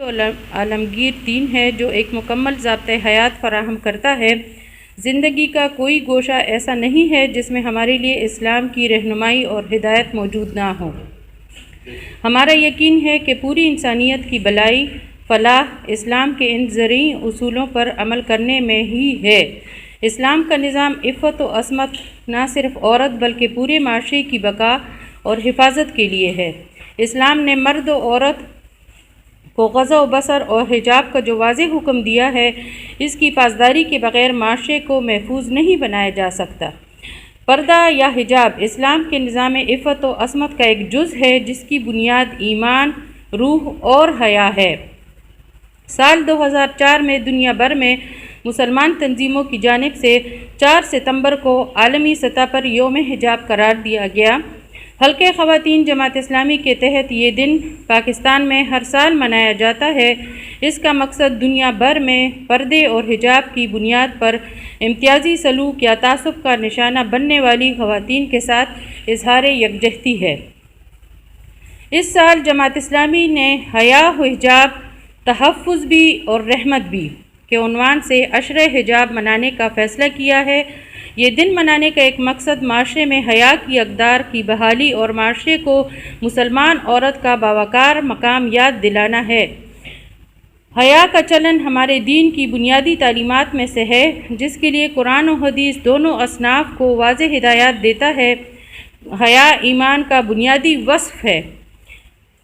عالمگیر دین ہے جو ایک مکمل ضابطۂ حیات فراہم کرتا ہے۔ زندگی کا کوئی گوشہ ایسا نہیں ہے جس میں ہمارے لیے اسلام کی رہنمائی اور ہدایت موجود نہ ہو۔ ہمارا یقین ہے کہ پوری انسانیت کی بھلائی فلاح اسلام کے ان زرعی اصولوں پر عمل کرنے میں ہی ہے۔ اسلام کا نظام عفت و عصمت نہ صرف عورت بلکہ پورے معاشرے کی بقا اور حفاظت کے لیے ہے۔ اسلام نے مرد و عورت کو غض و بصر اور حجاب کا جو واضح حکم دیا ہے، اس کی پاسداری کے بغیر معاشرے کو محفوظ نہیں بنایا جا سکتا۔ پردہ یا حجاب اسلام کے نظام عفت و عصمت کا ایک جز ہے جس کی بنیاد ایمان، روح اور حیا ہے۔ سال 2004 میں دنیا بھر میں مسلمان تنظیموں کی جانب سے 4 ستمبر کو عالمی سطح پر یوم حجاب قرار دیا گیا۔ حلقۂ خواتین جماعت اسلامی کے تحت یہ دن پاکستان میں ہر سال منایا جاتا ہے۔ اس کا مقصد دنیا بھر میں پردے اور حجاب کی بنیاد پر امتیازی سلوک یا تعصب کا نشانہ بننے والی خواتین کے ساتھ اظہار یکجہتی ہے۔ اس سال جماعت اسلامی نے حیا و حجاب، تحفظ بھی اور رحمت بھی کے عنوان سے عشرِ حجاب منانے کا فیصلہ کیا ہے۔ یہ دن منانے کا ایک مقصد معاشرے میں حیا کی اقدار کی بحالی اور معاشرے کو مسلمان عورت کا باوقار مقام یاد دلانا ہے۔ حیا کا چلن ہمارے دین کی بنیادی تعلیمات میں سے ہے، جس کے لیے قرآن و حدیث دونوں اصناف کو واضح ہدایات دیتا ہے۔ حیا ایمان کا بنیادی وصف ہے۔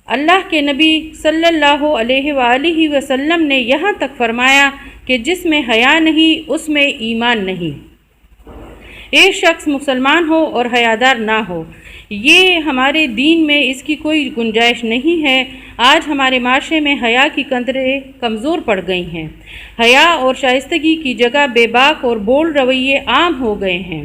اللہ کے نبی صلی اللہ علیہ وآلہ وسلم نے یہاں تک فرمایا کہ جس میں حیا نہیں اس میں ایمان نہیں۔ ایک شخص مسلمان ہو اور حیادار نہ ہو، یہ ہمارے دین میں اس کی کوئی گنجائش نہیں ہے۔ آج ہمارے معاشرے میں حیا کی قدریں کمزور پڑ گئی ہیں۔ حیا اور شائستگی کی جگہ بے باک اور بولڈ رویے عام ہو گئے ہیں۔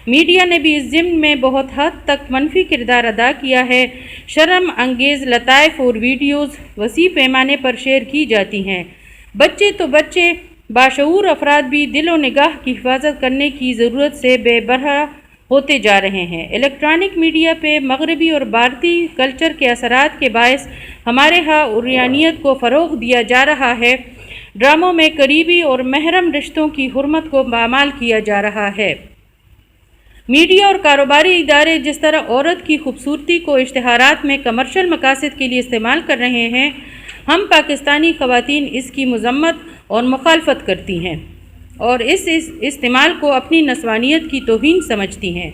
میڈیا نے بھی اس ضمن میں بہت حد تک منفی کردار ادا کیا ہے۔ شرم انگیز لطائف اور ویڈیوز وسیع پیمانے پر شیئر کی جاتی ہیں۔ بچے تو بچے، باشعور افراد بھی دل و نگاہ کی حفاظت کرنے کی ضرورت سے بے بہرہ ہوتے جا رہے ہیں۔ الیکٹرانک میڈیا پہ مغربی اور بھارتی کلچر کے اثرات کے باعث ہمارے ہاں عریانیت کو فروغ دیا جا رہا ہے۔ ڈراموں میں قریبی اور محرم رشتوں کی حرمت کو پامال کیا جا رہا ہے۔ میڈیا اور کاروباری ادارے جس طرح عورت کی خوبصورتی کو اشتہارات میں کمرشل مقاصد کے لیے استعمال کر رہے ہیں، ہم پاکستانی خواتین اس کی مذمت اور مخالفت کرتی ہیں اور اس استعمال کو اپنی نسوانیت کی توہین سمجھتی ہیں۔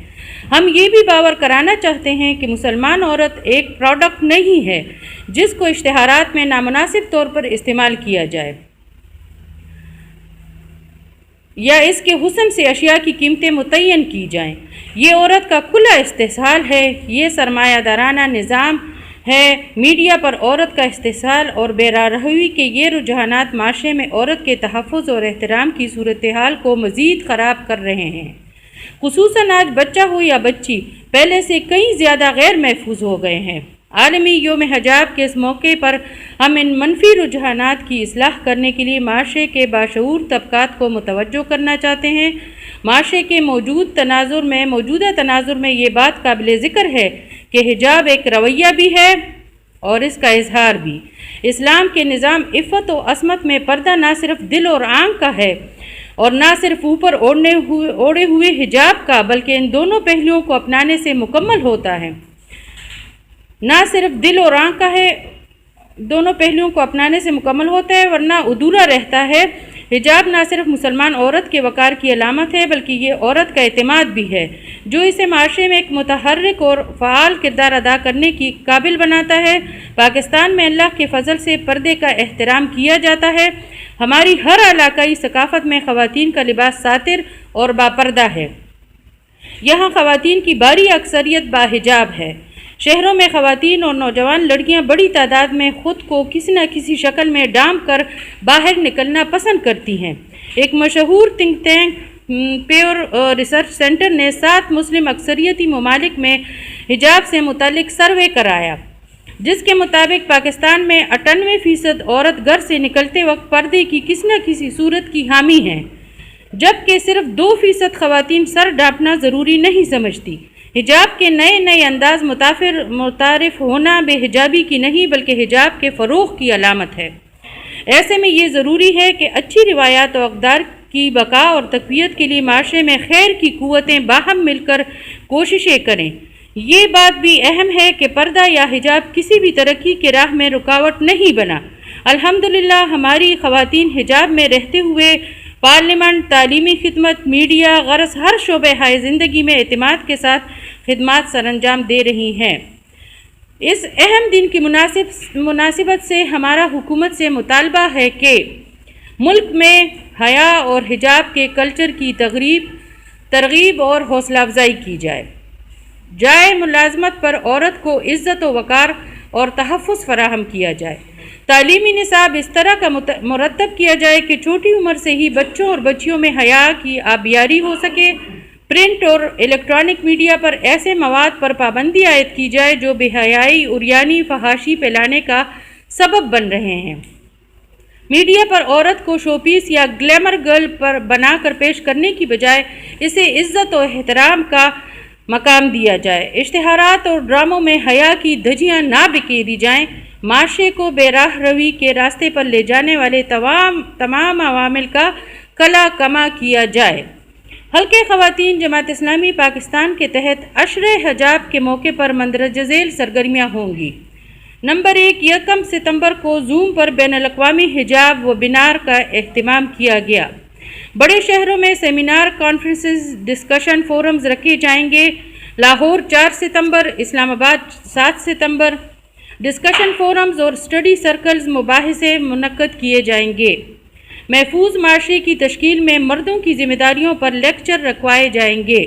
ہم یہ بھی باور کرانا چاہتے ہیں کہ مسلمان عورت ایک پروڈکٹ نہیں ہے جس کو اشتہارات میں نامناسب طور پر استعمال کیا جائے یا اس کے حسن سے اشیاء کی قیمتیں متعین کی جائیں۔ یہ عورت کا کھلا استحصال ہے، یہ سرمایہ دارانہ نظام ہے۔ میڈیا پر عورت کا استحصال اور بے راہروی کے یہ رجحانات معاشرے میں عورت کے تحفظ اور احترام کی صورتحال کو مزید خراب کر رہے ہیں۔ خصوصاً آج بچہ ہو یا بچی پہلے سے کہیں زیادہ غیر محفوظ ہو گئے ہیں۔ عالمی یوم حجاب کے اس موقع پر ہم ان منفی رجحانات کی اصلاح کرنے کے لیے معاشرے کے باشعور طبقات کو متوجہ کرنا چاہتے ہیں۔ معاشرے کے موجودہ تناظر میں یہ بات قابل ذکر ہے کہ حجاب ایک رویہ بھی ہے اور اس کا اظہار بھی۔ اسلام کے نظام عفت و عصمت میں پردہ نہ صرف دل اور آنکھ کا ہے اور نہ صرف اوپر اوڑھے ہوئے حجاب کا، بلکہ ان دونوں پہلوؤں کو اپنانے سے مکمل ہوتا ہے۔ نہ صرف دل اور آنکھ کا ہے، دونوں پہلوؤں کو اپنانے سے مکمل ہوتا ہے ورنہ ادھورا رہتا ہے۔ حجاب نہ صرف مسلمان عورت کے وقار کی علامت ہے بلکہ یہ عورت کا اعتماد بھی ہے جو اسے معاشرے میں ایک متحرک اور فعال کردار ادا کرنے کی قابل بناتا ہے۔ پاکستان میں اللہ کے فضل سے پردے کا احترام کیا جاتا ہے۔ ہماری ہر علاقائی ثقافت میں خواتین کا لباس ساتر اور باپردہ ہے۔ یہاں خواتین کی باری اکثریت باحجاب ہے۔ شہروں میں خواتین اور نوجوان لڑکیاں بڑی تعداد میں خود کو کسی نہ کسی شکل میں ڈھانپ کر باہر نکلنا پسند کرتی ہیں۔ ایک مشہور think tank pure research centre نے 7 مسلم اکثریتی ممالک میں حجاب سے متعلق سروے کرایا، جس کے مطابق پاکستان میں 98% عورت گھر سے نکلتے وقت پردے کی کسی نہ کسی صورت کی حامی ہیں، جبکہ صرف 2% خواتین سر ڈھانپنا ضروری نہیں سمجھتی۔ حجاب کے نئے انداز متعارف ہونا بے حجابی کی نہیں بلکہ حجاب کے فروغ کی علامت ہے۔ ایسے میں یہ ضروری ہے کہ اچھی روایات و اقدار کی بقا اور تقویت کے لیے معاشرے میں خیر کی قوتیں باہم مل کر کوششیں کریں۔ یہ بات بھی اہم ہے کہ پردہ یا حجاب کسی بھی ترقی کے راہ میں رکاوٹ نہیں بنا۔ الحمدللہ ہماری خواتین حجاب میں رہتے ہوئے پارلیمنٹ، تعلیمی خدمت، میڈیا، غرض ہر شعبہ زندگی میں اعتماد کے ساتھ خدمات سر انجام دے رہی ہیں۔ اس اہم دن کی مناسبت سے ہمارا حکومت سے مطالبہ ہے کہ ملک میں حیا اور حجاب کے کلچر کی ترغیب اور حوصلہ افزائی کی جائے۔ جائے ملازمت پر عورت کو عزت و وقار اور تحفظ فراہم کیا جائے۔ تعلیمی نصاب اس طرح کا مرتب کیا جائے کہ چھوٹی عمر سے ہی بچوں اور بچیوں میں حیا کی آبیاری ہو سکے۔ پرنٹ اور الیکٹرانک میڈیا پر ایسے مواد پر پابندی عائد کی جائے جو بے حیائی، عریانی، فحاشی پھیلانے کا سبب بن رہے ہیں۔ میڈیا پر عورت کو شو پیس یا گلیمر گرل پر بنا کر پیش کرنے کی بجائے اسے عزت و احترام کا مقام دیا جائے۔ اشتہارات اور ڈراموں میں حیا کی دھجیاں نہ بکھیری جائیں۔ معاشرے کو بے راہ روی کے راستے پر لے جانے والے تمام عوامل کا کلا کما کیا جائے۔ حلقہ خواتین جماعت اسلامی پاکستان کے تحت عشرِ حجاب کے موقع پر مندرجہ ذیل سرگرمیاں ہوں گی۔ نمبر 1، 1 ستمبر کو زوم پر بین الاقوامی حجاب ویبینار کا اہتمام کیا گیا۔ بڑے شہروں میں سیمینار، کانفرنسز، ڈسکشن فورمز رکھے جائیں گے۔ لاہور 4 ستمبر، اسلام آباد 7 ستمبر ڈسکشن فورمز اور اسٹڈی سرکلز مباحثے منعقد کیے جائیں گے۔ محفوظ معاشرے کی تشکیل میں مردوں کی ذمہ داریوں پر لیکچر رکھوائے جائیں گے۔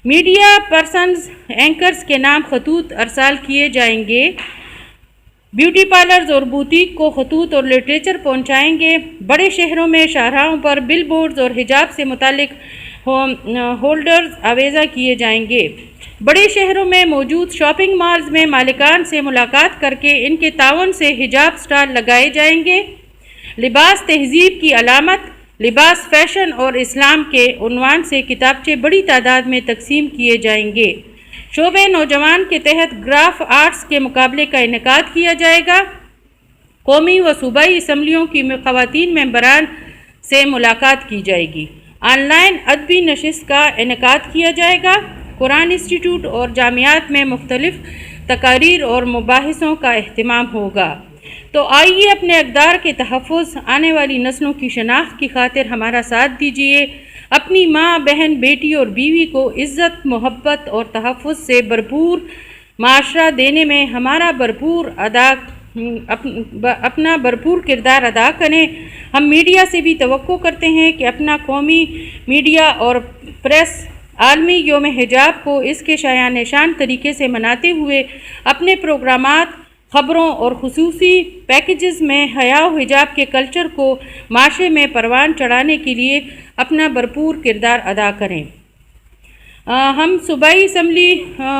میڈیا پرسنز، اینکرز کے نام خطوط ارسال کیے جائیں گے۔ بیوٹی پارلرز اور بوتیک کو خطوط اور لٹریچر پہنچائیں گے۔ بڑے شہروں میں شاہراہوں پر بل بورڈز اور حجاب سے متعلق ہولڈرز آویزہ کیے جائیں گے۔ بڑے شہروں میں موجود شاپنگ مالز میں مالکان سے ملاقات کر کے ان کے تعاون سے حجاب سٹال لگائے جائیں گے۔ لباس تہذیب کی علامت، لباس فیشن اور اسلام کے عنوان سے کتابچے بڑی تعداد میں تقسیم کیے جائیں گے۔ شعبہ نوجوان کے تحت گراف آرٹس کے مقابلے کا انعقاد کیا جائے گا۔ قومی و صوبائی اسمبلیوں کی خواتین ممبران سے ملاقات کی جائے گی۔ آن لائن ادبی نشست کا انعقاد کیا جائے گا۔ قرآن انسٹیٹیوٹ اور جامعات میں مختلف تقاریر اور مباحثوں کا اہتمام ہوگا۔ تو آئیے اپنے اقدار کے تحفظ، آنے والی نسلوں کی شناخت کی خاطر ہمارا ساتھ دیجیے۔ اپنی ماں، بہن، بیٹی اور بیوی کو عزت، محبت اور تحفظ سے بھرپور معاشرہ دینے میں ہمارا اپنا بھرپور کردار ادا کریں۔ ہم میڈیا سے بھی توقع کرتے ہیں کہ اپنا قومی میڈیا اور پریس عالمی یوم حجاب کو اس کے شایان شان طریقے سے مناتے ہوئے اپنے پروگرامات، خبروں اور خصوصی پیکیجز میں حیا و حجاب کے کلچر کو معاشرے میں پروان چڑھانے کے لیے اپنا بھرپور کردار ادا کریں۔ ہم صوبائی اسمبلی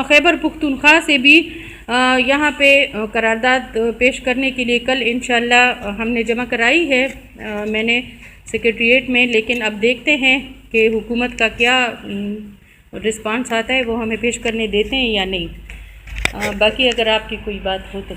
خیبر پختونخوا سے بھی یہاں پہ قرارداد پیش کرنے کے لیے کل انشاءاللہ ہم نے جمع کرائی ہے میں نے سیکریٹریٹ میں، لیکن اب دیکھتے ہیں کہ حکومت کا کیا رسپانس آتا ہے، وہ ہمیں پیش کرنے دیتے ہیں یا نہیں۔ باقی اگر آپ کی کوئی بات ہو تو